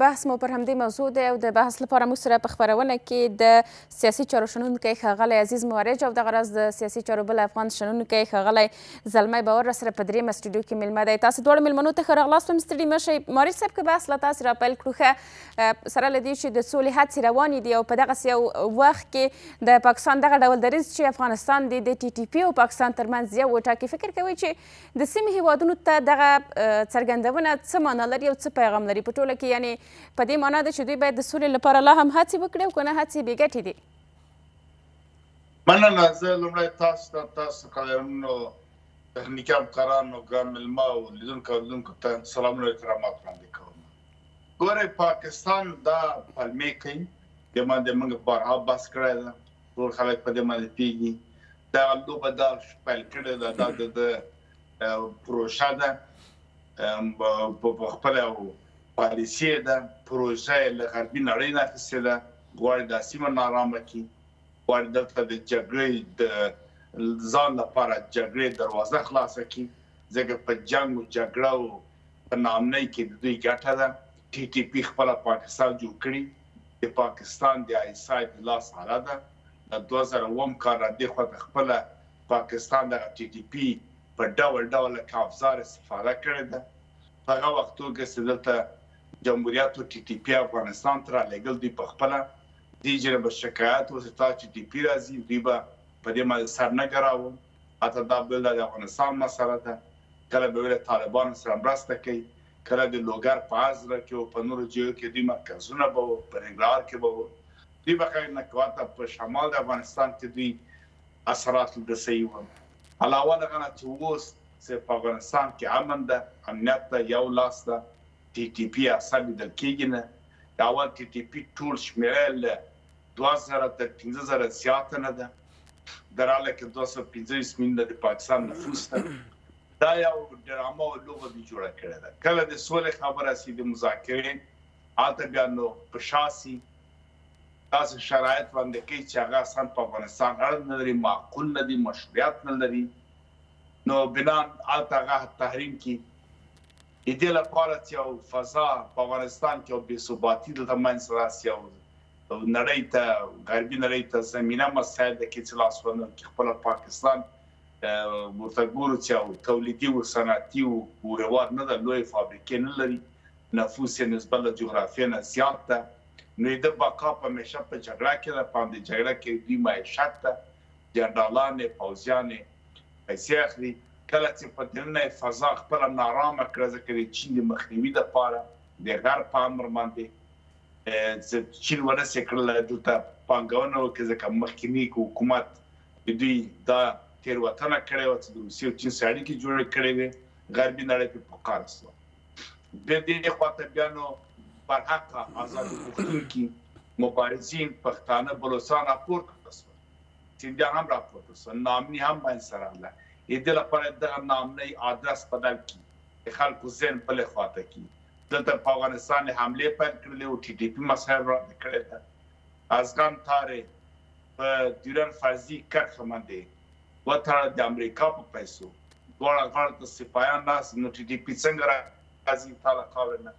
بحث مو پر همدې موضوع دی او د بحث لپاره موږ سره په خپرونه کې د سیاسي چارو شنونکی ښاغلی عزیز مورج او دغه راز د سیاسي چارو بل افغان شنونکی ښاغلی زلمی باور راسره په درېیمه سټوډیو کې میلمه دی. تاسو دواړو میلمنو ته ښه راغلاست. هم ستړي مه شئ. مورج صاحب که بحث له تاسې راپیل کړو ښه سره له دې چې د سولې هڅې روانې دي او په دغسې یو وخت کې د پاکستان دغه ډول دریځ چې افغانستان دی د ټي ټي پي او پاکستان ترمنځ یو وټاکي، فکر کوئ چې د سیمې هیوادونو ته دغه څرګندونه څه معنا لري او څه پیغام لري په ټوله کې؟ یعنې په دې معنا ده چې دوی باید د سولې لپاره لا هم هڅې وکړي او که نه هڅې بې ګټې دي؟ مننه. زه لومړی تاسو قدرمنو تخنیکي همکارانو ګران میلمه او لیدونکو او لیدونکو ته سلامونه او احترامات وړاندې کوم. ګورئ، پاکستان دا پلمې کوي، دې باندې موږ بارها بحث کړی ده، ټول خلک په دې باندې پوهېږي. دغه لوبه دا پیل کړې ده، دا د پروژه ده، په خپله پالیسي ده، پروژه یې له غربي نړۍ نه اخیستې ده، غواړي دا سیمه نارامه کړي، غواړي دلته د جګړې د ځان لپاره جګړې دروازه خلاصه کړي، ځکه په جنګ او جګړه او په ناامنۍ کې د دوی ګټه ده. ټي ټي پي خپله پاکستان جوړ کړي، د پاکستان د آی اس آی د لاس حاله ده. د 2009 کال را دې خواته خپله پاکستان دغه ټي ټي پي په ډول ډول کافزار استفاده کړې ده. په هغه وختو کې چې دلته جمهوریت ټي ټي پي افغانستان ته رالېږل، دوی په خپله دې جنه به شکایت و چې تا ټي ټي پي راځي، دوی به په دې باندې سر نه ګراوه. حتی دا بل د افغانستان مسله ده، کله به ویل طالبانو سره مرسته کوي، کله د لوګر په عزره کې او په نورو ځایو کې دوی مرکزونه به وو، په ننګرهار کې به وو، دوی به خیر نه کوه په شمال د افغانستان کې دوی اثرات لدسوي وو. علاوه دغه نه چې اوس چې په افغانستان کې امن ده، امنیت ده، یو لاس ده، ټي ټي پي اثر لیدل کېږي نه. د اول ټي ټي پي ټول شمېره له 2000 تر 15000 زیاته نه ده. دراله کې 225 میلیونه د پاکستان نفوس ده. دا یو ډرامه او لوبه دوی جوړه کړې ده. کله د سولې خبره سي، د مذاکرې هلته بیا نو په شا سي، داسې شرایط باندې کوي چې هغه اصلا په افغانستان اړه نه لري، معقول نه دي، مشروعیت نه لري. نو بنان هلته هغه تحریم کړي. د دې لپاره چې یو فضا په افغانستان کې یو بېثباتي دلته منځته راسي او نړۍ ته، غربي نړۍ ته زمینه مساعد ده کې چې لاس ونه کړي. خپله پاکستان ورته ګورو چې یو تولیدي او صنعتي او هېواد نه ده، لویې فابریکې نه لري، نفوس یې نسبت له جغرافیې نه زیات ده. نو د بقا په همیشه په جګړه کې ده، په همدې جګړه کې دوی معیشت ده، جنرالان یې، پوځیان یې پیسې اخلي. کله چې په دننه فضا خپله نارامه کړه، ځکه د چین د مخنیوي دپاره د غرب په امر باندې چین ونسې کړله دلته پانګونه وکړي، ځکه مخکینی حکومت د دوی دا تېروتنه کړې وه چې د روسیې او چین سره اړیکې جوړې کړې وې، غربي نړۍ پرې په قهر شوه. د دې خواته بیا نو برحقه ازادي غوښتونکي مبارزین پښتانه بلوڅان راپورته شول، سیندیان هم راپورته شول، ناامني هم منځته راغله. د دې لپاره دغه ناامنۍ ادرس بدل کړي، د خلکو ذهن بلې خواته کړي. دلته په افغانستان حملې پیل کړلې او ټي ټي پي مسایل وړاندې کړې ده. افغان تارې په ډیورن فرضي کرښه باندې وتړه د امریکا په پیسو، دواړه غاړو ته سپایان ناست. نو ټي ټي پي څنګه راځي تا له خاورې نه؟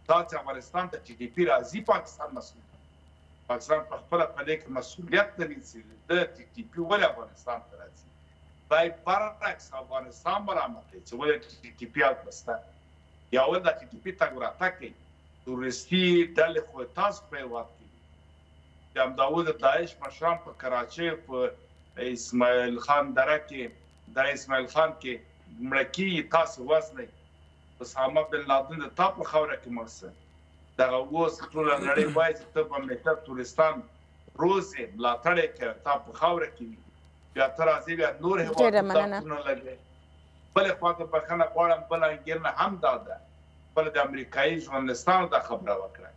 دا چې افغانستان ته ټي ټي پي راځي، پاکستان مسؤل دی. پاکستان په خپله په دې کې مسؤلیت لري چې د ټي ټي پي ولې افغانستان ته راځي. باید برعکس افغانستان برآمد کړي چې ولې ټي ټي پي هلته شته، یا ولې دا ټي ټي پي تګ راتګ کوي. تورستي ډلې خو تاسو په هېواد کې د همداود داعش مشران په کراچۍ په اسماعیل خان دره کې، در اسماعیل خان کې مړه کېږي، تاسو وزنئ. اسامه بن لادن د تا په خاوره کې مړ شو. دغه اوس ټوله نړۍ وایي چې ته په امریکا تورستان روزې ملاتړ یې کوې، تا په خاوره کې وي، بیا ته راځې بیا نور هېوادونو ته پونه لګوې. بلې خواته بخښنه غواړم، بله انګېرنه هم دا ده، بله د امریکایي ژورنالستانو دا خبره وکړه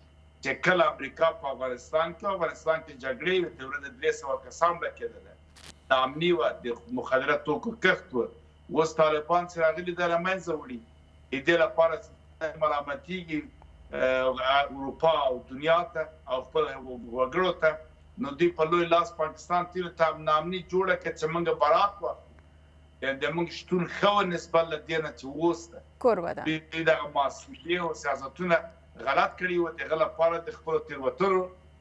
چې کله امریکا په افغانستان کې جګړې وې، د ورځې 300 کسان مړه کېدله، ناامني وه، د مخدره توکو کښت و. اوس طالبان چې راغلي دا له منځه وړي. د دې لپاره چې ملامتېږي اروپا او دنیا ته او خپل وګړو ته، نو دوی په لوی لاس پاکستان تیرو ته ناامني جوړه کړه چې موږ برات واخلو. د موږ شتون ښه و نسبت له دې نه چې اوس ده. دوی دغه معصومې او سیاستونه غلط کړي و د هغه لپاره د خپلو تېروتنو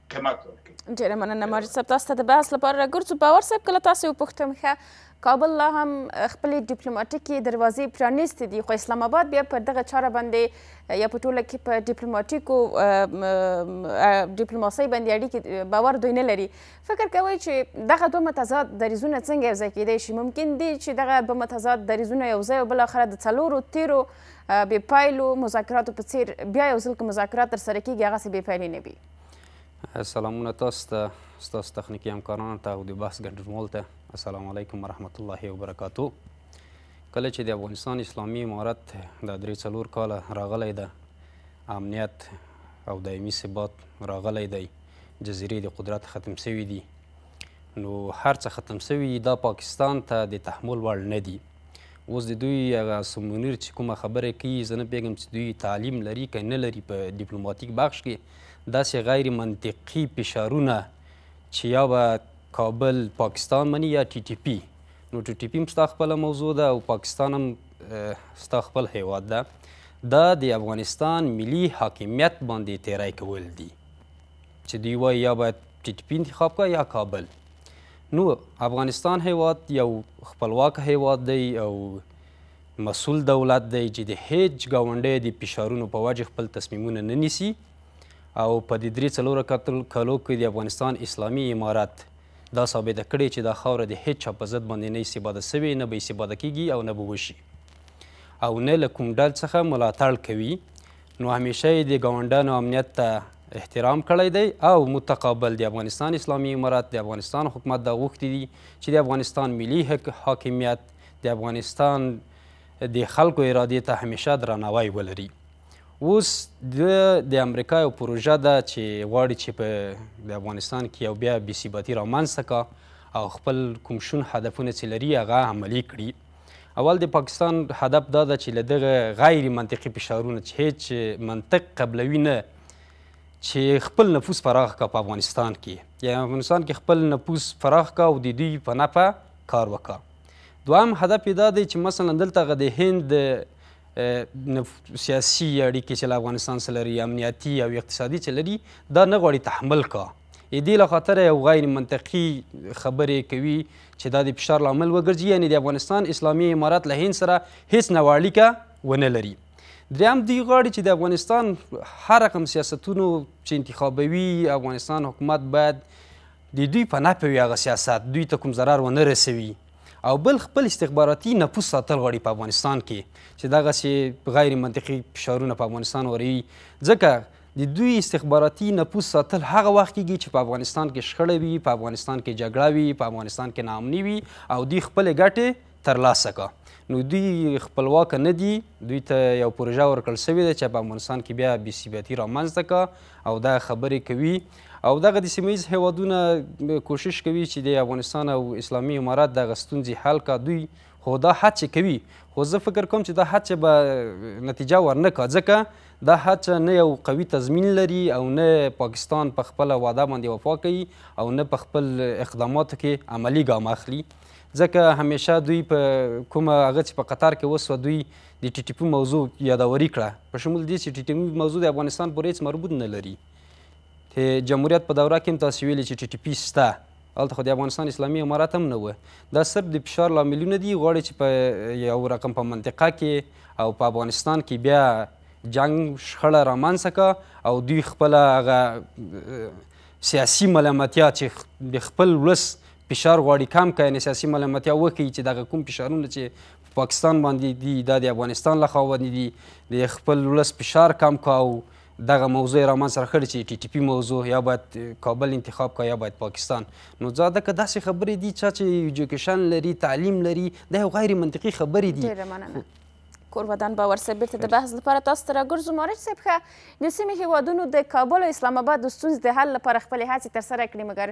قیمت ورکړي. ډېره مننه ماجد صاحب، تاسو ته د بحث لپاره راګرځو. باور صاحب، کله تاسې وپوښتم ښه کابل لا هم خپلې ډیپلوماټیکې دروازې پرانیستې دي، خو اسلام آباد بیا پر دغه چاره باندې یا په ټوله کې په ډیپلوماټیکو ډیپلوماسۍ باندې اړیکې باور دوی نه لري. فکر کوئ چې دغه دوه متضاد دریځونه څنګه یو ځای کیدی شي؟ ممکن دي چې دغه دوه متضاد دریځونه یو ځای او بالاخره د څلورو تیرو بې پایلو مذاکراتو په څیر بیا یو ځل که مذاکرات ترسره کیږي هغسې بې پایلې نه وي؟ سلامونه تاسو ته، ستاسو تخنیکي همکارانو ته او د بحث ګډونوالو ته السلام علیکم ورحمت الله وبرکاتو. کله چې د افغانستان اسلامي امارت د 3-4 کاله راغلی ده، امنیت او دایمي ثبات راغلی دی، جزیرې د قدرت ختم سوي دي، نو هر څه ختم سوي دا پاکستان ته د تحمل وړ نه دي. اوس د دوی هغه سمونیر چې کومه خبره کوي، زه نه پوهېږم چې دوی تعلیم لري که نه لري په ډیپلوماتیک بخش کې. داسې غیر منطقي فشارونه چې یا به کابل پاکستان مني یا ټي ټي پي، نو ټي ټي پي هم ستا خپله موضوع ده او پاکستان هم ستا خپل هیواد ده. دا د افغانستان ملي حاکمیت باندې تیری کول دي چې دوی وایي یا باید ټي ټي پي انتخاب کړه یا کابل. نو افغانستان هیواد یو خپلواک هیواد دی او مسؤل دولت دی چې د هیڅ ګاونډي د فشارونو په وجه خپل تصمیمونه نه نیسي، او په دې 3-4 کالو کې د افغانستان اسلامي امارت دا ثابته کړې چې دا خاوره د هیڅ چا په ضد باندې نه استفاده سوې، نه به استفاده کیږي او نه به وشي، او نه له کوم ډول څخه ملاتړ کوي. نو همیشه یې د ګاونډیانو امنیت ته احترام کړی دی او متقابل د افغانستان اسلامي امارت د افغانستان حکومت دا غوښتي دي چې د افغانستان ملي حاکمیت د افغانستان د خلکو ارادې ته همیشه درناوی ولري. اوس د امریکا یو پروژه ده چې غواړي چې په د افغانستان کې یو بیا بې ثباتي رامنځته کړه او خپل کوم شون هدفونه چې لري هغه عملي کړي. اول د پاکستان هدف دا ده چې له دغه غیر منطقي فشارونه چې هیڅ منطق قبلوي نه، چې خپل نفوذ پراخ کړه په افغانستان کې، یا افغانستان کې خپل نفوذ پراخ کړه او د دوی په نفع کار وکړه. دویم هدف یې دا دی چې مثلا دلته د هند سیاسي اړیکې چې له افغانستان سره لري، امنیتي او اقتصادي چې لري، دا نه غواړي تحمل کا. دې له خاطره یو غیر منطقي خبرې کوي چې دا د فشار لامل وګرځي، یعنې د افغانستان اسلامي امارت له هند سره هیڅ نوع اړیکه ونه لري. دریم دوی غواړي چې د افغانستان هر رقم سیاستونو چې انتخابوي افغانستان حکومت باید د دوی په نفع وي، هغه سیاست دوی ته کوم ضرر ونه رسوي. او بل خپل استخباراتي نفوذ ساتل غواړي په افغانستان کې چې دغسې غیر منطقي فشارونه په افغانستان وروي، ځکه د دوی استخباراتي نفوذ ساتل هغه وخت کېږي چې په افغانستان کې شخړه وي، په افغانستان کې جګړه وي، په افغانستان کې ناامني وي او دوی خپلې ګټې ترلاسه کړه. نو دوی خپلواکه نه دي، دوی ته یو پروژه ورکړل سوې ده چې په افغانستان کې بیا بې ثباتي رامنځته کړه او دا خبرې کوي. او دغه د سیمه ییز هیوادونه کوشش کوي چې د افغانستان او اسلامي امارت دغه ستونزې حل کړه. دوی خو دا هڅې کوي، خو زه فکر کوم چې دا هڅې به نتیجه ورنه کړه، ځکه دا هڅه نه یو قوي تضمین لري او نه پاکستان په خپله وعده باندې وفا کوي او نه په خپل اقداماتو کې عملي ګام اخلي، ځکه همیشه دوی په کومه هغه چې په قطر کې وسوه دوی د ټي ټي پي موضوع یادوري کړه، په شمول دې چې ټي ټي پي موضوع د افغانستان پورې هېڅ مربوط نه لري. جمهوریت په دوره کې هم تاسو ویلي چې ټي ټي پي شته، هلته خو د افغانستان اسلامي امارت هم نه و. دا صرف د فشار لاملونه دي، غواړي چې په یو رقم په منطقه کې او په افغانستان کې بیا جنګ شخړه رامنځته کړه او دوی خپله هغه سیاسي ملامتیا چې د خپل ولس فشار غواړي کم کړي، یعنې سیاسي ملامتیا وکړي چې دغه کوم فشارونه چې په پاکستان باندې دي دا د افغانستان له خوا باندې دي، د خپل ولس فشار کم کړه او دغه موضوع یې رامنځته کړې چې ټي ټي پي موضوع یا باید کابل انتخاب کړه یا باید پاکستان. نو ځکه داسې خبرې دي چې ایجوکیشن لري، تعلیم لري، دا یو غیر منطقي خبرې دي. ډېره مننه. کورودان باور صاحب بیرته د بحث لپاره تاسو ته راګرځو. مارج صاحب ښه د سیمې هیوادونو د کابل او اسلام آباد د ستونزې د حل لپاره خپلې هڅې ترسره کړي، مګر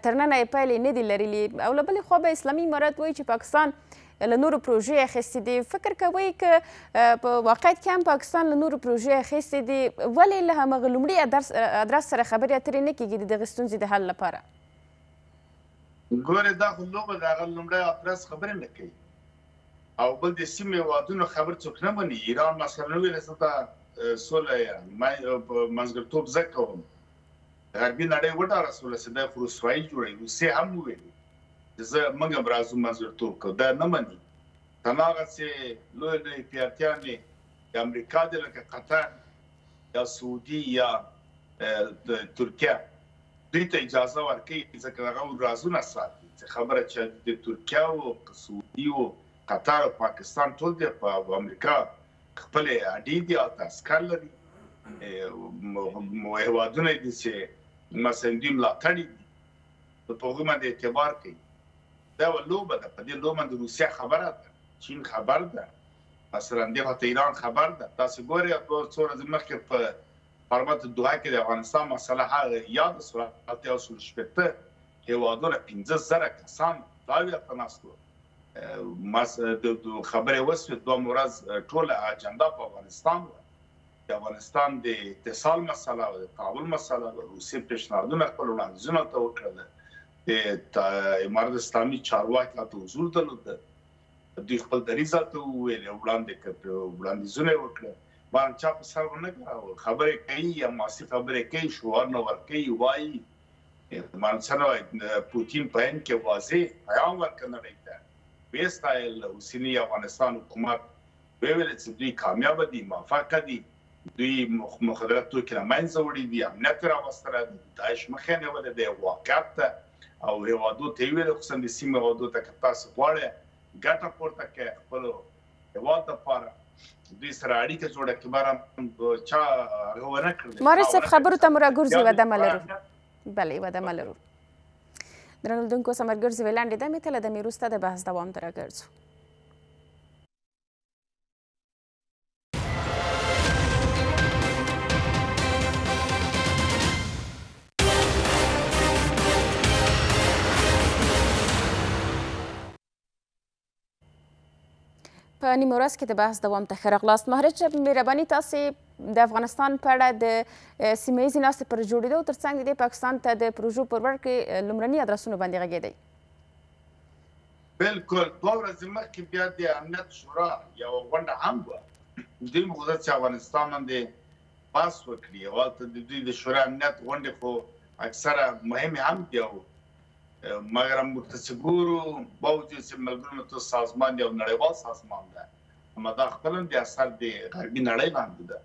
تر ننه یې پایلې نه دي لرلي، او له بلې خوا به اسلامي امارت وایي چې پاکستان له نورو پروژې اخیستې دي. فکر کوئ که په واقعیت کې هم پاکستان له نورو پروژې اخیستې دي، ولې له همغه لومړي ادرس سره خبرې اترې نه کېږي د دغې ستونزې د حل لپاره؟ ګورې دا خو لوبه د هغه لومړی ادرس خبرې نه کوي او بل د سیمې هیوادونو خبر څوک نه مني. ایران مثلا ویل دلته سوله منځګړیتوب زه کوم غربي نړۍ وډاره سوله چې دا خو رسوایي جوړوي. روسیې هم وویلي چې زه موږ هم راځو منځګړیتوب کوو، دا نه مني. هماغسې لویې لویې پیرتیانې د امریکا دي لکه قطر یا سعودي یا ترکیه دوی ته اجازه ورکوي ځکه هغه رازونه ساتي چې خبره چې د ترکیه او سعودي او قطر او پاکستان ټول دی په امریکا خپلې اډې دي او عسکر لري، هېوادونه دي چې مثلا دوی ملاتړي دي، په هغوی باندې اعتبار کوي. دا یوه لوبه ده، په دې لوبه باندې روسیه خبره ده، چین خبر ده، مثلا دې خواته ایران خبر ده. تاسو ګورئ څو ورځې مخکې په پارلمان دوحه کې د افغانستان مسله هغه یاده شوه، 780 هېوادونه 15,000 کسان دا بیرته ناست وو. خبرې وسوې دوه ورځ ټوله اجنډا په افغانستان وه، د افغانستان د اتصال مسله وه، د تعامل مسله وه. روسیې پیشنهادونه خپل وړاندیزونه ته وکړل، د امارت اسلامي چارواکي هلته حضور درلوده، دوی خپل دریځ هلته وویل، وړاندیزونه یې وکړل. باندې چا په سر ونه کړه، خبرې کوي یا ماسي خبرې کوي، شعار نه ورکوي، وایي مانسنه پوتین په هند کې واضح پیغام ورکړ نړۍ ته، ویستایل اوسنی افغانستان حکومت ویل چې دوی کامیاب دي، موفق دي، دوی مخدرات توکي له منځه وړي دي، امنیت راوستلی دی، داعش مخه نیولې دی واقعیت ته، او هېوادو ته یې ویل خصوصا د سیمې هېوادو ته که تاسو غواړئ ګټه پورته کړئ خپلو هېواد دپاره، دوی سره اړیکه جوړه کړي، باره چا هغه ونه کړل. مارج صاحب خبرو ته مو راګرځو، یوه دمه لرو. بله یوه دمه لرو. درنو لیدونکو ثمرګرځو یوې لنډې دمې ته له دمې وروسته د بحث دوام ته راګرځو. په نیمه ورځ کې د بحث دوام ته ښه راغلاست. مهرج صاحب مهرباني تاسې د افغانستان په اړه د سیمه ییزې ناستې پر جوړېدو ترڅنګ د دې پاکستان ته د پروژو پر ور کې لومړني ادرسونو باندې غږېدئ. بالکل 2 ورځې مخکې بیا د امنیت شورا یوه غونډه هم وه، دوی مغزه چې افغانستان باندې بحث وکړي، هلته د دوی د شورا امنیت غونډې خو اکثره مهمې هم دي، مګر موږ چې ګورو باوجود چې ملګرو ملتونو سازمان یو نړیوال سازمان ده، اما دا خپله د اثر د غربي نړۍ لاندې ده،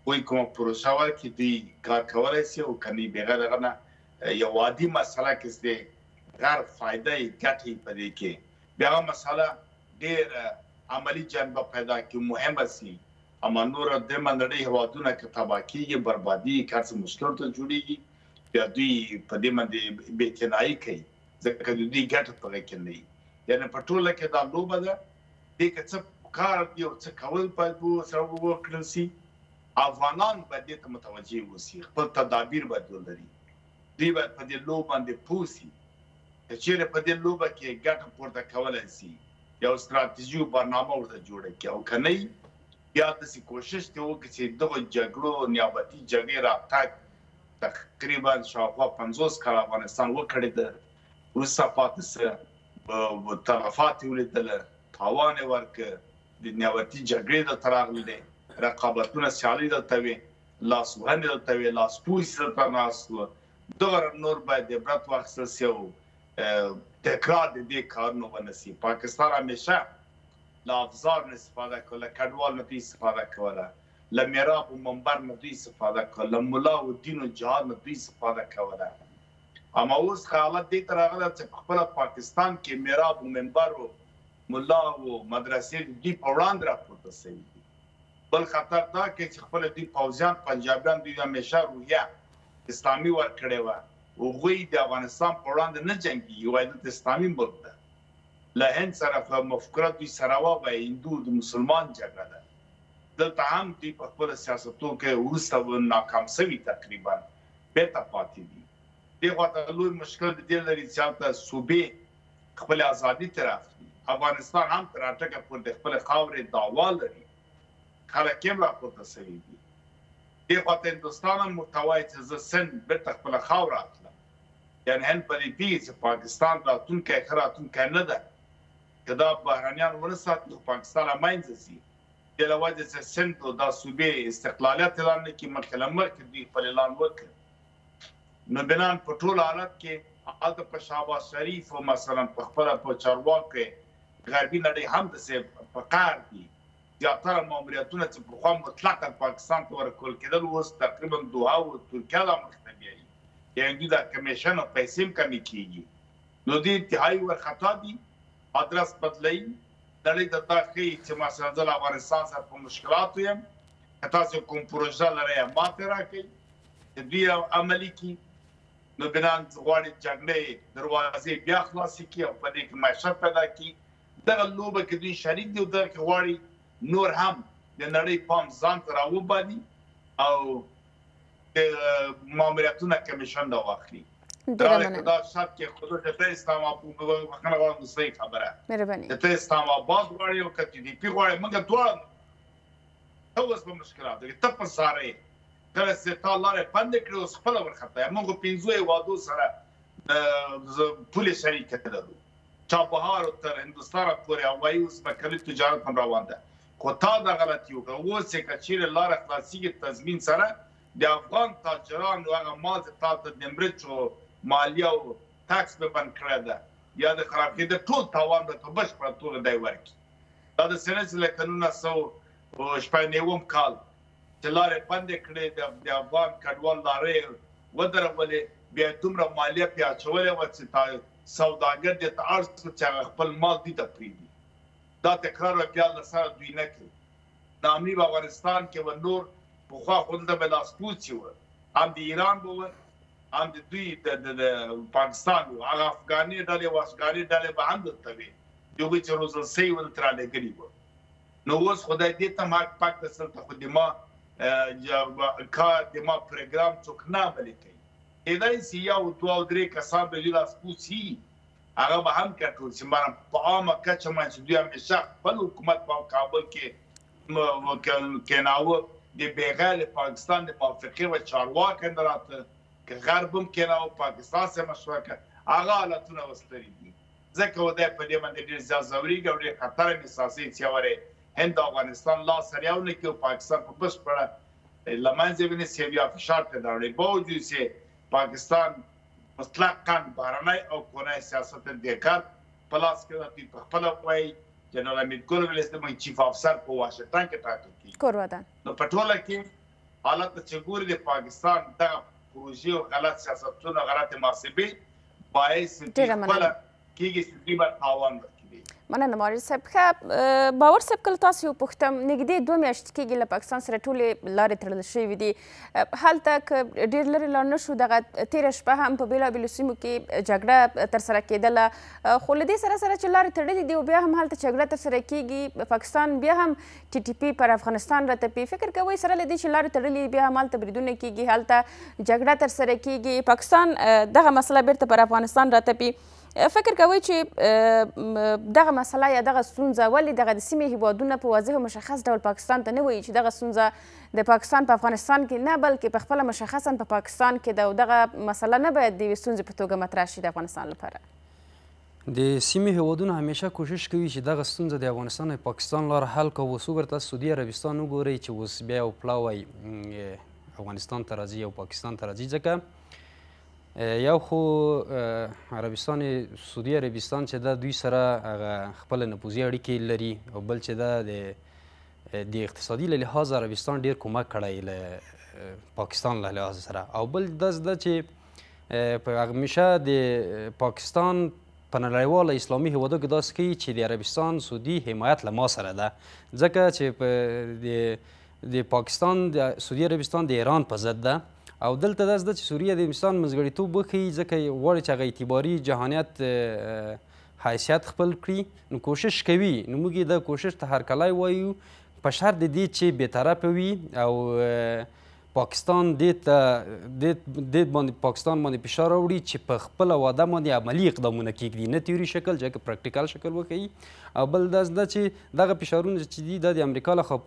کوئی کومه پروژه ورکړي دوی کار کولی شي، او که نه بغیر هغه نه یو عادي مسله کې چې غیر فایده یې ګټې په دې کې بیا هغه مسله ډېر عملي جنبه پیدا کړي، مهمه شي، اما نور درېیمه نړۍ هېوادونه که تباه کېږي، بربادېږي، که هر څه مشکل ورته جوړېږي، بیا دوی په دې باندې بېاعتنایي کوي، ځکه د دوی ګټه په هغه کې نه وي. یعنې په ټوله کې دا لوبه ده، دې که څه کار دي او څه کول باید ورسره وکړل شي، افغانان باید دې ته متوجه اوسي، خپل تدابیر باید ولري، دوی باید په دې لوبه باندې پوه شي، که چېرې په دې لوبه کې ګټه پورته کولی شي، یو ستراتیژي او برنامه ورته جوړه کړي، او که نه بیا داسې کوشش دې وکړي چې دغو جګړو نیابتي جګړې راتګ تقریبا شاوخوا 50 کاله افغانستان وکړی ده، وروسته پاتې څه تلفات یې ولیدله، تاوان یې ورکړ، د نیابتي جګړې دلته راغلې، رقابتونه سیالۍ دلته وې، لاسوهنې دلته وې، لاسپوڅي دلته ناست وو. دغه نور باید د عبرت واخیستل شي او تکرار د دې کارونه ونه شي. پاکستان همیشه له افزار نه استفاده کوله، له کډوال نه دوی استفاده کوله، له میراب و منبر نه دوی استفاده کوله، له ملا و دین و جهاد نه دوی استفاده کوله. اما اوس حالت دې ته راغلی چې په خپله پاکستان کې میراب و منبر و ملا و مدرسې دوی په وړاندې راپورته شوي دي. بل خطر دا کوي چې خپله دوی پوځیان پنجابیان دوی همیشه روحیه اسلامي ورکړې وه، هغوی د افغانستان په وړاندې نه جنګېږي، وایي دلته اسلامي ملک ده، له هند سره په مفکوره دوی سره وه، وایي هندو د مسلمان جګړه ده. دلته هم دوی په خپله سیاستونو کې وروسته ناکام شوي تقریبا بېرته پاتې دي. دې خواته لوی مشکل د دې لري چې هلته صوبې خپلې ازادي ته راخلي، افغانستان هم تر اټکه پورې د خپلې خاورې دعوا لري، خلک یې هم راپورته شوي دي. دې خواته هندوستان هم ورته وایي چې زه سند بېرته خپله خاوره اخلم، یعنې هند په دې پوهېږي چې پاکستان راتلونکی ښه راتلونکی نه ده، که دا بهرنیان ونه ساتي خو پاکستان له منځه ځي. د له وجې چې سند او دا صوبې استقلالیت اعلان نه کړي مخکې له مخکې دوی خپل اعلان وکړ نو بنان په ټول حالت کې هلته په شهباز شریف او مثلا په خپله په چارواکو غربي نړۍ هم داسې په قهر دي زیاتره ماموریتونه چې پخوا مطلقا پاکستان ته ورکول کېدل اوس تقریبا دوحه او ترکیه لا مخې ته بیایي یعنې دوی دا کمیشن او پیسې هم کمې کېږي نو دوی انتهایي ورخطا دي ادرس بدلوي نړۍ ته دا ښیي چې مثلا زه له افغانستان سره په مشکلاتو یم که تاسو کوم پروژه لرئ ماته راکړئ چې دوی عملي کړي نو بنان غواړي جګړې دروازې بیا خلاصې کړي او په دې کې معیشت پیدا کړي دغه لوبه کې دوی شریک دي او دغه کې غواړي نور هم د نړۍ پام ځان ته راوبالي او د ماموریتونه کمیشن دا واخلي دا شرط کې خود ته اسلام آباد وکنه غواړم صحیح خبره مهرباني ته اسلام آباد غواړي او کته دي پی غواړي موږ دوه اوس په مشکلات کې ته په ساره کله چې تا لاره باندې کړو خپل ورخته موږ پینځوي وادو سره پولیس شریک کړو چابهار تر هندستان پورې هوایي اوس په کلی تجارت هم روان ده خو تا دا غلطي وکړه اوس چې کچیر لاره خلاصيږي تضمین سره د افغان تاجرانو هغه مال چې تا ته د مرچو مالیه او ټاکس به بند کړی ده یا د خراب کېدو ټول تاوان به په بشپړه توګه دی ورکړي دا د سنې له قانون 1999 کال چې لارې بندې کړې د افغان کډوال لارې ودرولې بیا دومره مالیه پرې اچولې وه چې سوداګر دې ته اړ شو چې هغه خپل مال دې ته پرېږدي دا تکرار بیا له سره دوی نه کوي د امني په افغانستان کې به نور پخوا خو دلته به لاسپوڅي وه هم د ایران به وه هم د دوی د پاکستان وه هغه افغاني ډلې او افغاني ډلې به هم دلته وې هغوی چې روزل سوي وه دلته رالېږلي وه نو اوس خدای دې ته هم حق پاک ده دلته خو د ما پروګرام څوک نه عملي کوي کېدای شي یو دوه او درې کسان به دوی لاسپوڅي هغه به هم کنټرول شي په عامه کچه باندې دوی همیشه خپل حکومت په کابل کې کېناوه د بېغیر پاکستان د موافقې و چارواکي نه راته که غرب هم کېناوه پاکستان سره مشوره کړه هغه حالتونه اوس لري دي ځکه دی په دې باندې ډېر زیات ځورېږي او ډېر خطر احساسوي چې یوارې هند او افغانستان لاس سره یو نه کړي او پاکستان په بشپړه له منځه ونیسي بیا فشار پیدا کړي باوجود چې پاکستان مطلقاً بهرنی او کورنی سیاست دیگر په لاس کې دوی په خپله وایي جنرال حمید ګل ویل زموږ چیف افسر په واشنګټن کې ټاکل کېږي نو په ټوله کې حالت چې ګوري د پاکستان دغه پروژې او غلط سیاستونه غلط محاسبې باعث خپله کېږي چې دوی به تاوان ورکړي مننه مارج صاحب ښه باور صاحب کله تاسو وپوښتم نږدې 2 میاشتې کېږي له پاکستان سره ټولې لارې تړل شوې دي هلته که ډېر لرې لاړ نه شو دغه تېره شپه هم په بېلابېلو سیمو کې جګړه ترسره کېدله خو له دې سره سره چې لارې تړلې دي او بیا هم هلته جګړه ترسره کېږي پاکستان بیا هم TTP پر افغانستان راتپي فکر کوئ سره له دې چې لارې تړلې بیا هم هلته بریدونه کېږي هلته جګړه ترسره کېږي پاکستان دغه مسله بیرته پر افغانستان راتپي فکر کوئ چې دغه مسله یا دغه ستونزه ولې دغه د سیمې هیوادونه په واضح او مشخص ډول پاکستان ته نه وایي چې دغه ستونزه د پاکستان په افغانستان کې نه بلکې په خپله مشخصا په پاکستان کې ده او دغه مسله نه باید د یوې ستونزې په توګه مطرح شي د افغانستان لپاره د سیمې هیوادونه همیشه کوشش کوي چې دغه ستونزه د افغانستان او پاکستان لاره حل کړو اوس وګورئ تاسو سعودي عربستان وګورئ چې اوس بیا یو پلاوی افغانستان ته راځي او پاکستان ته راځي ځکه یو خو عربستان سعودي عربستان چې دا دوی سره هغه خپله نفوذي اړیکې لري او بل چې دا د اقتصادي له لحاظه عربستان ډېر کومک کړی له پاکستان له لحاظ سره او بل داسې ده چې همیشه د پاکستان په نړیواله اسلامي هیوادو کې داسې کوي چې د عربستان سعودي حمایت له ما سره ده ځکه چې د پاکستان د سعودي عربستان د ایران په ضد ده او دلته داسې ده چې سوریه د افغانستان منځګړیتوب وښیي ځکه غواړي چې هغه اعتباري جهانیت حیثیت خپل کړي نو کوشش کوي نو موږ یې د کوشش ته هرکلی وایو په شرط د دې چې بېطرفه وي او پاکستان دې باندې پاکستان باندې فشار راوړي چې په خپله وعده باندې عملي اقدامونه کېږدي نه تیوري شکل جګ پراکټیکل شکل وښیي او بل داسې ده چې دغه فشارونه چې دي دا د امریکا لخوا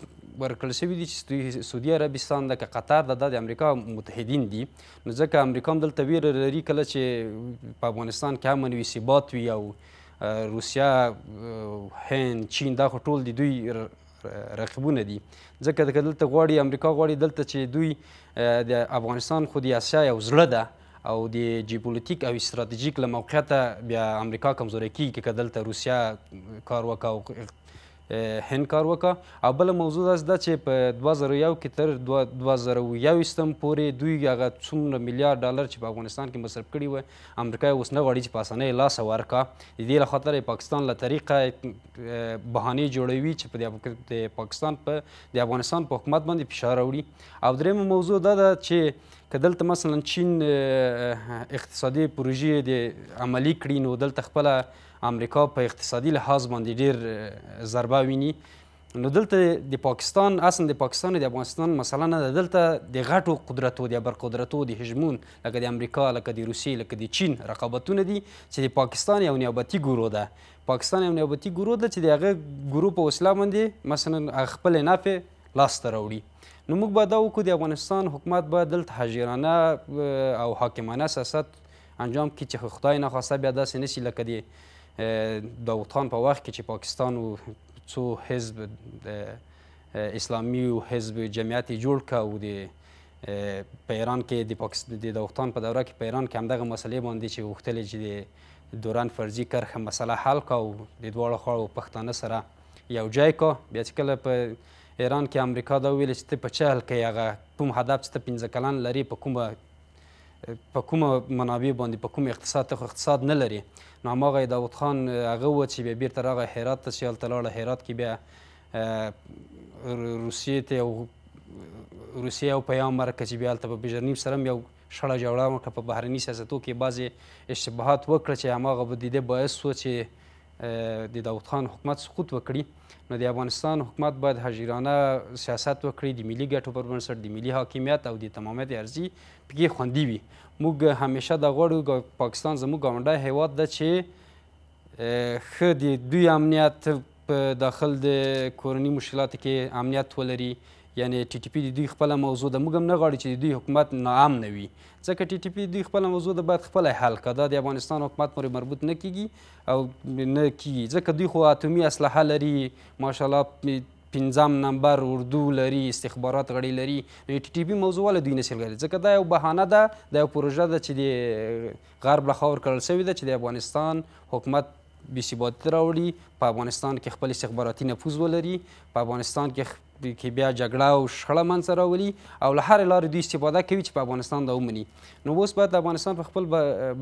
ورکړل شوي دي چې سعودي عربستان ده که قطر ده دا د امریکا متحدین دي نو ځکه امریکا هم دلته ویره لري کله چې په افغانستان کې امن وي ثبات وي او روسیه هند چین دا خو ټول د دوی رقیبونه دي ځکه که دلته غواړي امریکا غواړي دلته چې دوی د افغانستان خو د اسیا یو زړه ده او د جیوپولیتیک او استراتیژیک له موقعیته بیا امریکا کمزوری کیږي که دلته روسیه کار وکړه او هند کار وکړه. او بله موضوع داسې ده چې په 2001 کې تر 2021 پورې دوی هغه څومره میلیارډ ډالر چې په افغانستان کې مصرف کړي وه امریکا اوس نه غواړي چې په اسانۍ لاسه ورکړه. د دې له خاطره پاکستان له طریقه بهانې جوړوي چې د پاکستان په د افغانستان په حکومت باندې فشار راوړي. او درېیمه موضوع دا ده چې که دلته مثلا چین اقتصادي پروژې د عملي کړي نو دلته خپله امریکا په اقتصادي لحاظ باندې ډېر ضربه ویني. نو دلته د پاکستان اصلا د پاکستان او د افغانستان مسله نه ده، دلته د غټو قدرتو د ابرقدرتو د هژمون لکه د امریکا لکه د روسیې لکه د چین رقابتونه دي چې د پاکستان یو نیابتي ګروه ده. پاکستان یو نیابتي ګروه ده چې د هغه ګروه په وسیله باندې مثلا خپل نفع لاسته راوړي. نو موږ باید دا وکړو د افغانستان حکومت باید دلته حاجرانه او حاکمانه سیاست انجام کړي چې خدای نخواسته بیا داسې نشي لکه د داود خان په وخت کې چې پاکستان و څو حزب اسلامي و حزب جمعیت جوړ کړه او په ایران کې د داود خان په دوره کې په ایران کې همدغه مسلې باندې چې غوښتل چې د دوران فرضي کرښه مسله حل کړه او د دواړو خواړو پښتانه سره یو ځای کړه. بیا چې کله په ایران کې امریکا دا وویل چې ته په چه حل کوې هغه کوم هدف چې ته 15 کلن لرې په کومه منابع باندې په کوم اقتصاد ته خو اقتصاد نه لري. نو هماغه داود خان هغه و چې بیا بیرته راغی هرات ته چې هلته لاړه هرات کې بیا روسیې یو پیام ورکړه چې بیا هلته په بېژرنیف سره هم یو شړه جوړه وکړه په بهرني سیاستو کې بعضې اشتباهات وکړه چې هماغه به د دې باعث و چې د داود خان حکومت سقوط وکړي. نو د افغانستان حکومت باید حاجرانه سیاست وکړي د ملي ګټو پر بنسټ د ملي حاکمیت او د تمامیت ارضي پکې خوندي وي. موږ همیشه دا غواړو پاکستان زموږ ګاونډی هیواد ده چې ښه د دوی امنیت په داخل د کورني مشکلاتو کې امنیت ولري. یعنی ټي ټي پي د دوی خپله موضوع ده، موږ هم نه غواړو چې د دوی حکومت ناامنه وي ځکه ټي ټي پي د دوی خپله موضوع ده باید خپله حل کړه. دا د افغانستان حکومت پورې مربوط نه کیږي او نه کیږي ځکه دوی خو اتومي اسلحه لري ماشاءالله 15 نمبر اردو لري استخبارات غړي لري. نو ټي ټي پي موضوع ولې دوی نشي لري ځکه دا یو بهانه ده، دا یو پروژه ده چې د غرب لخوا ورکړل شوې ده چې د افغانستان حکومت بېثباتي راوړي، په افغانستان کې خپل استخباراتي نفوذ ولري، په افغانستان کې بیا جګړه او شخړه منځته راولي او له هرې لارې دوی استفاده کوي چې په افغانستان دا ومني. نو اوس باید د افغانستان په خپل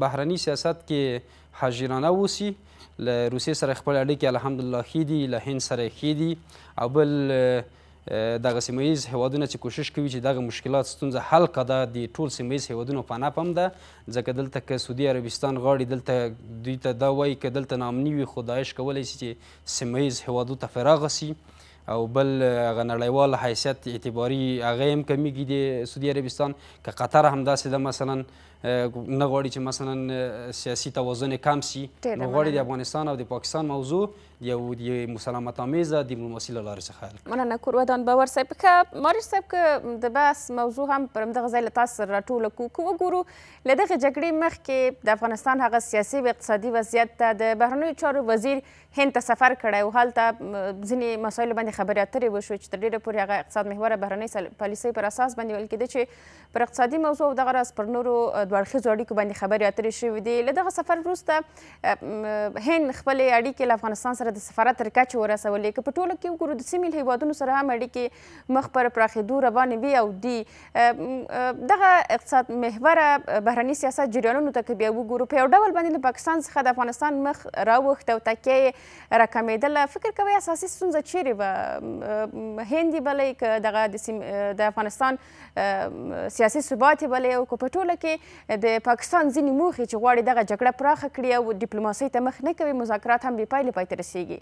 بهرني سیاست کې حاجرانه اوسي. له روسیې سره خپل اړیکې الحمدلله ښې دي، له هند سره ښې دي او بل دغه سیمه ییز هیوادونه چې کوشش کوي چې دغه مشکلات ستونزه حل کړه دا د ټول سیمه ییز هیوادونو په نفع هم ده ځکه دلته که سعودي عربستان غواړي دلته دوی ته دا وایي که دلته ناامني وي خو داعش کولی شي چې سیمه ییز هیوادو ته فراغه سي او بل هغه نړیوال حیثیت اعتباري هغه هم کمیږي د سعودي عربستان. که قطر همداسې ده مثلا نه غواړي چې مثلا سیاسي توازن کم سي نو غواړي د افغانستان او د پاکستان موضوع یو مسالمت آمیزه دیپلوماسي له لارې څخه حل کړي. مننه کورودان باور صاحب. که مارش صاحب که د بحث موضوع هم پر همدغه ځای له تاسو سره راټوله کړو که وګورو له دغې جګړې مخکې د افغانستان هغه سیاسي او اقتصادي وضعیت ته د بهرنیو چارو وزیر هند ته سفر کړی و، هلته ځینې مسایلو باندې خبرې اترې وشوې چې تر ډېره پورې هغه اقتصاد محوره بهرنۍ پالیسۍ پر اساس باندې ویل کېده چې پر اقتصادي موضوع او دغه راز پر نورو دوه اړخیزو اړیکو باندې خبرې اترې شوې دي. له دغه سفر وروسته هند خپلې اړیکې له افغانستان سره د سفارت تر کچې ورسولې. که په ټوله کې وګورو د سیمې هیوادونو سره هم اړیکې مخ پر پراخېدو روانې وي او دي دغه اقتصاد محوره بهرني سیاست جریانونو ته که بیا وګورو په یو ډول باندې له پاکستان څخه د افغانستان مخ راوښت او تکیه یې راکمېدله. فکر کوئ اساسي ستونزه چیرې وه؟ هند یې بلئ که دغه د افغانستان سیاسي ثبات یې بلئ او که په ټوله کې د پاکستان ځینې موخې چې غواړي دغه جګړه پراخه کړي او ډیپلوماسۍ ته مخ نه کوي مذاکرات هم بې پایلې پای ته رسیږي؟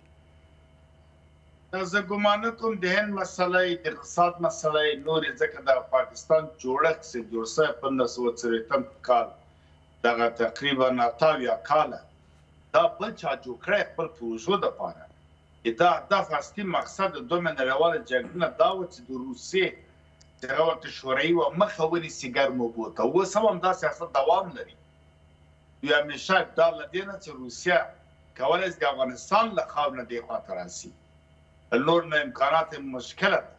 زه ګمان کوم د هند مسله د اقتصاد مسله نورې ځکه د پاکستان جوړښت چې جوړ شوی په 1940 کال دغه تقریبا 88 کاله دا بل چا جوړ کړی خپل پروژو دپاره. دا اصلي مقصد د دویمه نړیواله جګړې نه دا و چې د روسیې چې هغه ورته شوروي وه مخه ونیسي ګرم اوبو ته. اوس هم دا سیاست دوام لري. دوی همیشه دا له دې نه چې روسیه کولی شي د افغانستان له خاورې نه دې خواته راسي نور نه امکانات مشکله ده،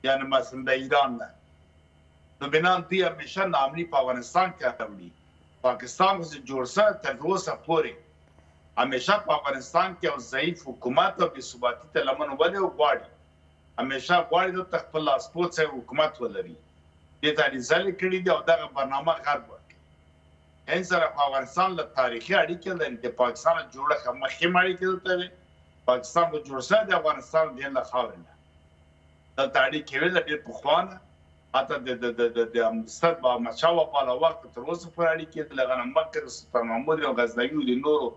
یعنی مثلا د ایران نه. نو بنان دوی همیشه ناامني په افغانستان کې راوړي. پاکستان چې جوړ سه تر اوسه پورې همیشه په افغانستان کې یو ضعیف حکومت او بې ثباتي ته لمن ولې غواړي. همیشه غواړي دلته خپل لاسپوڅی حکومت ولري. دې ته ډیزایډ کړي دي او دغه برنامه غرب ورکړي. هند سره په افغانستان له تاریخي اړیکې لري. د پاکستان جوړښت مخکې اړیکې دلته وي. پاکستان به جوړ سه د افغانستان د له خاورې نه دلته اړیکې وې له ډېر پخوا نه. حتی د امستد با احمدشاه بابا له وخته تر اوسه پورې اړیکې د هغه نه مخکې د سلطان محمود او غزنوي او د نورو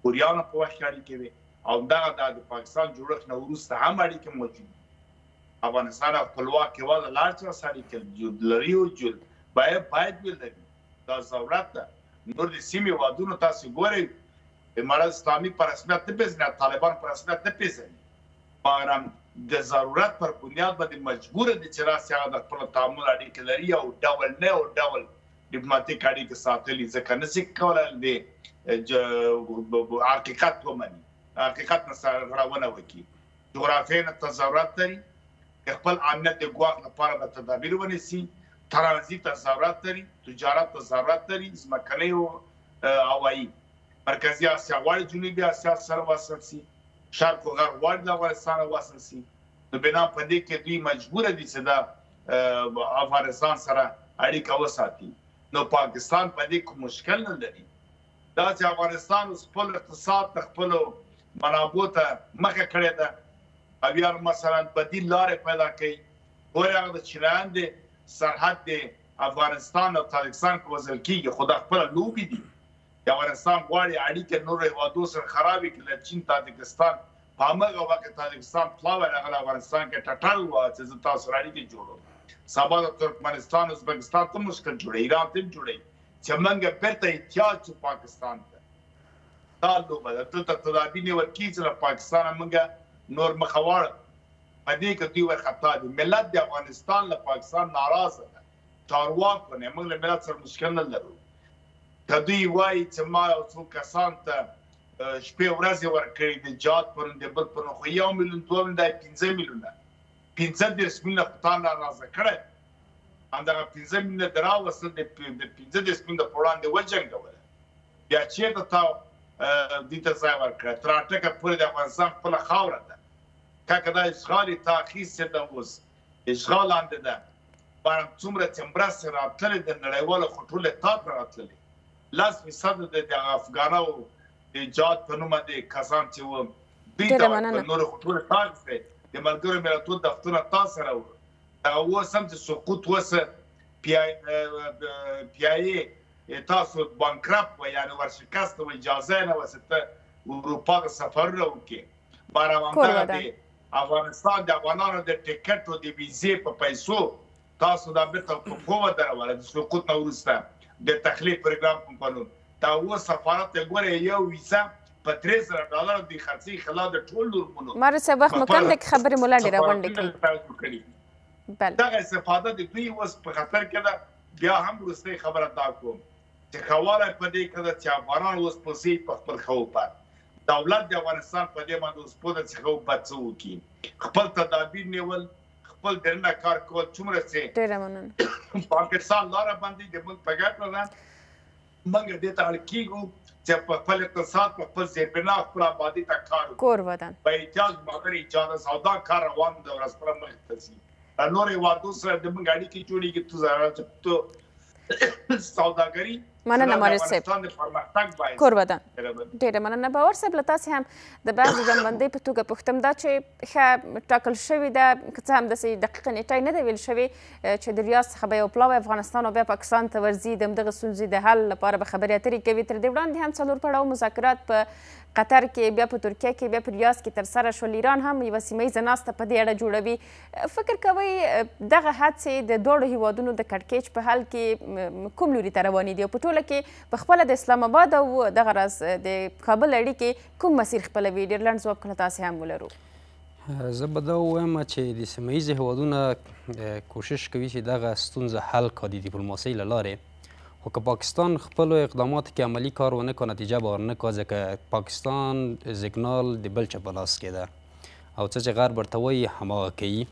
کوریانو په وخت کې اړیکې وې او دغه د پاکستان جوړښت نه وروسته هم اړیکې موجود دي. افغانستان خپلواک هېواد له لارې څخه اړیکې لري او باید ولري. دا ضرورت ده. نور د سیمې هېوادونو تاسو ګورئ امارات اسلامي په رسمیت نه پېژني، طالبان په رسمیت نه پېژني، مګر د ضرورت پر بنیاد باندې مجبور دي چې راسي هغه د خپل تعامل اړیکې لري او ډول نه او ډول ډیپلوماټیک اړیکې ساتلي، ځکه نشي کولی د حقیقت ومني، حقیقت نه سرغړونه وکړي. جغرافیې نه ته ضرورت لري، خپل امنیت د ګواښ لپاره به تدابیر ونیسي، ترانزیت ته ضرورت لري، تجارت ته ضرورت لري، ځمکنۍ او هوایي. مرکزي اسیا غواړي جنوبي اسیا سره وصل شي، شرق و غرب غواړي د افغانستان وصل شي. نو بنا په دې کې دوی مجبور دي چې د افغانستان سره اړیکه وساتي. نو پاکستان په دې کې مشکل نه لري. دا چې افغانستان خپل اقتصاد ته خپلو منابعو ته مخه کړې ده او یا مثلا بدیل لارې پیدا کوي. ګورې هغه د چینایان د سرحد د افغانستان او تاجکستان کې وژل کېږي، خو دا خپله لوبې دي. د افغانستان غواړي اړیکې نورو هېوادو سره خرابې کړي، له چین تاجکستان په همغه وخت کې تاجکستان پلاوی راغلی افغانستان کې ټټر ووایه چې زه تاسو سره اړیکې جوړوم. سبا د ترکمنستان ازبکستان ته مشکل جوړوي، ایران ته هم جوړوي چې موږ بیرته احتیاج شو پاکستان ته. دا لوبه ده. دلته تدابیر نیول کېږي چې له پاکستانه موږ نور مخه واړو. په دې کې دوی وارخطا دي. ملت د افغانستان له پاکستان ناراضه ده. چارواکو نه موږ له ملت سره مشکل نه لرو. که دوی وایي چې ما یو څو کسان ته شپې ورځې ورکړي د جهاد پرون د بل پرون، خو 1 میلیون 2 میلیون دا 15 میلیونه 15 میلیونه خو تا ناراضه کړی. همدغه 15 میلیونه د راوستل د 15 میلیونه په وړاندې وجنګوله. بیا چېرته تا دوی ته ځای ورکړی؟ تر اټکه پورې د افغانستان خپله خاوره ده. که دا اشغال یې تا اخیستی ده، اوس اشغال لاندې ده. څومره چې مرستې راتللې د نړیوالو خو ټولې تا ته راتللې. 10% د افغانو د جهاد په نوم باندې کسان چې وو دوی ته نورو خو ټولې تا اخیستی. د ملګرو ملتونو دفترونه تا سره وو. دغه اوس هم چې سقوط وسه پیایې تاسو بانکرپټ وه، یعنې ورشکست وه، اجازه یې نه وه چې ته اروپا ته سفرونه وکړې. بارامندغه د افغانستان د افغانانو د ټکټ او د ویزې په پیسو تاسو دا بیرته په پښو ودروله د سقوط نه وروسته د تخلیق پروګرام په نوم. دا اوس سفارت ته ګورئ یو ویزه په $3,000 د خرڅې خلاف د ټول نورمونو. مارو صاحب وخت مو کم دی که خبرې مو لنډې راغونډې کړي. دغه استفاده د دوی اوس په خطر کې ده. بیا هم وروستۍ خبره دا کوم چې ښه والی په دې کې ده چې افغانان اوس پوسې په خپل ښه وپر. دولت د افغانستان په دې باندې اوس پوه ده چې ښه وبد څه وکړي. خپل تدابیر نیول، خپل دننه کار کول، څومره چې پاکستان لاره باندې د موږ په ګټه ده. موږ دې ته اړ کېږو چې په خپل اقتصاد، په خپل زیربنا، خپل آبادي ته کار وکړو. کور ودان په احتیاج بغیر اجازه سودا کار روان ده، ورځ پر مخ ته ځي. نور هېوادو سره د موږ اړیکې جوړېږي. تو سوداګري مننه مارس صاحب. کور ودان ډېره مننه. باور صاحب له تاسې هم د بحث د جنبندۍ په توګه پوښتم دا چې ښه ټاکل شوې ده، که څه هم داسې دقیقه نیټه نه ده ویل شوې چې د ریاض څخه به یو پلاوی افغانستان او بیا پاکستان ته ورځي، د همدغه ستونزې د حل لپاره به خبرې اترې کوي. تر دې وړاندې هم 4 پړاو مذاکرات په قطر کې، بیا په ترکیه کې، بیا په ریاض کې ترسره شول. ایران هم یوه سیمه ییزه ناسته په دې اړه جوړوي. فکر کوئ دغه هڅې د دواړو هیوادونو د کړکېچ په حل کې کوم لوري ته روانې دي او په ټوله کې په خپله د اسلام آباد او دغه راز د کابل اړیکې کوم مسیر خپلوي؟ ډېر لنډ ځواب کله تاسې هم ولرو. زه به دا ووایم چې د سیمه ییزې هیوادونه کوشش کوي چې دغه ستونزه حل کړي د ډیپلوماسۍ له لارې. خو که پاکستان خپلو اقداماتو کې عملي کار ونه کړي، نتیجه به ورنه کړي، ځکه پاکستان سیګنال د بل چا په لاس کې ده او څه چې غرب ورته وایي هماغه کوي.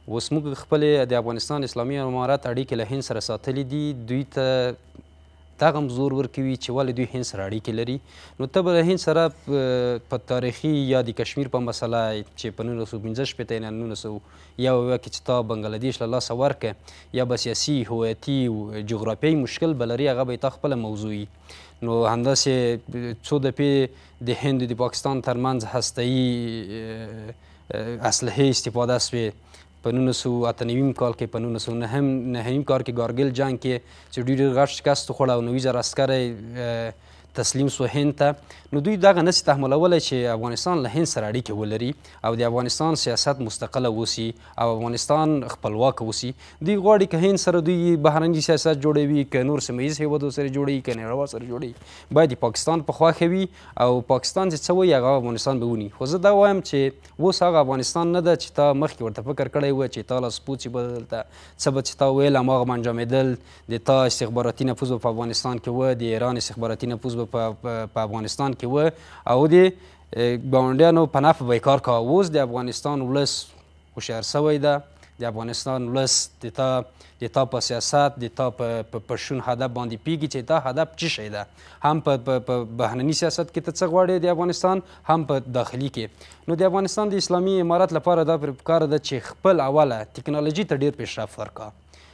اوس موږ خپلې د افغانستان اسلامي امارت اړیکې له هند سره ساتلي دي. دوی ته دغه هم زور ورکوي چې ولې دوی هند سره اړیکې لري. نو ته به له هند سره په تاریخي یا د کشمیر په مسله چې په 1965 یا 1901 کې چې تا بنګلادیش له لاسه ورکړه یا به سیاسي هویتي جغرافیایي مشکل به لري هغه به یې تا خپله موضوع وي. نو همداسې څو دفعې د هند د پاکستان ترمنځ هستهیي اسلحې استفاده سوې. په 1998 کال کې په 1999 کال کې کارګل جنګ کې چې ډېر غټ شکست وخوړ او 90,000 عسکر تسلیم سو هند ته. نو دوی دغه نسي تحملولی چې افغانستان له هند سره اړیکې ولري او د افغانستان سیاست مستقله اوسي او افغانستان خپلواک اوسي. دوی غواړي که هند سره دوی بهرني سیاست جوړوي که نور سیمه ییز هیوادو سره جوړوي که نړیوال سره جوړوي باید د پاکستان په خوښه وي او پاکستان چې څه وایي هغه افغانستان به ونی. خو زه دا وایم چې اوس هغه افغانستان نه ده چې تا مخکې ورته فکر کړی و چې تا لاس پوڅي به دلته څه به چې تا ویل هماغه به انجامېدل. د تا استخباراتي نفوذ به په افغانستان کې و، د ایران استخباراتي نفوذ به په افغانستان کې و او د ګاونډیانو په نفع به یې کار کاوه. اوس د افغانستان ولس هوښیار سوی ده. د افغانستان ولس د تا په سیاست د تا په شون هدف باندې پیږي چې دا هدف څه شی ده. هم په بهرني سیاست کې ته څه غواړې د افغانستان هم په داخلي کې. نو د افغانستان د اسلامي امارت لپاره دا پکار ده چې خپل اوله ټکنالوژي ته ډېر پیشرفت ورکړه.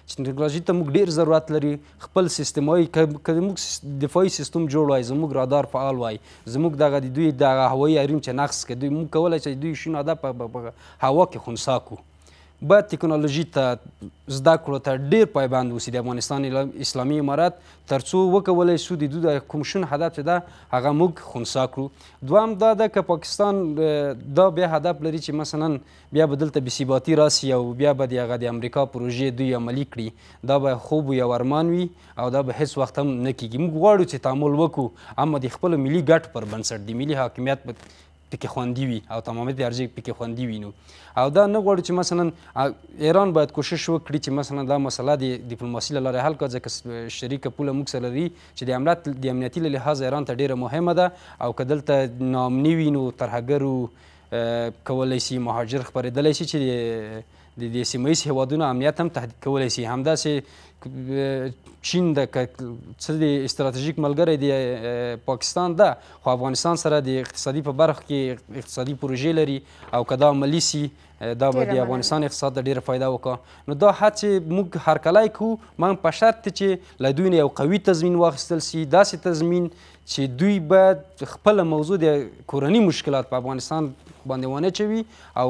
چې ټکنالوژي ته موږ ډېر ضرورت لري. خپل سیستمایي که موږ دفاعي سیستم جوړ وای، زموږ رادار فعال وای، زموږ دغه د دوی دغه هوایي حریم چې نقص کړي، دوی موږ کولی چې دوی شین هدف په هوا کې خنثی کړو. باید ټکنالوژي ته زده کړو ته ډېر پایبند اوسي د افغانستان اسلامي امارت تر څو وکولی شو د دوی د کوم شون هدف چې ده هغه موږ خنثی کړو. دویم دا ده که پاکستان دا بیا هدف لري چې مثلا بیا به دلته بېثباتي راسي او بیا به د هغه د امریکا پروژې دوی عملي کړي، دا به خوب وي او ارمان وي او دا به هېڅ وخت هم نه کېږي. موږ غواړو چې تعامل وکړو اما د خپلو ملي ګټو پر بنسټ د ملي حاکمیت پکې خوندي وي او تمامیت ارزښت پکې خوندي وي. نو او دا نه غواړو چې مثلا ایران باید کوشش وکړي چې مثلا دا مسله د ډیپلوماسي له لارې حل کړه ځکه شریکه پوله موږ سره لري چې د امنیتي له لحاظه ایران ته ډېره مهمه ده او که دلته ناامني وي نو ترهګرو کولی شي مهاجر خپرېدلی شي چې د سیمه ییز هېوادونو امنیت هم تهدید کولی شي. همداسې چین د څه د استراتیژیک ملګری د پاکستان ده خو افغانستان سره د اقتصادي په برخه کې اقتصادي پروژې لري او که دا عملي سي دا به د افغانستان اقتصاد ته ډېره فایده وکړه. نو دا هڅې موږ هرکلی کوو مګر په شرط چې له دوی نه یو قوي تضمین واخیستل سي، داسې تضمین چې دوی باید خپله موضوع د کورني مشکلات په افغانستان باندې ونه اچوي او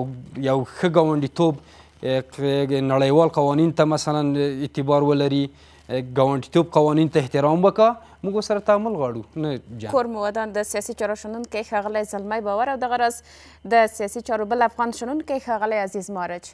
یو ښه ګاونډیتوب نړیوال قوانین ته مثلا اعتبار ولري، ګاونډیتوب قوانین ته احترام وکړه. موږ ورسره تعامل غواړو نه جنګ. کور مو ودان د سیاسي چارو شنونکی ښاغلی زلمی باور او دغه راز د سیاسي چارو بل افغان شنونکی ښاغلی عزیز مارج.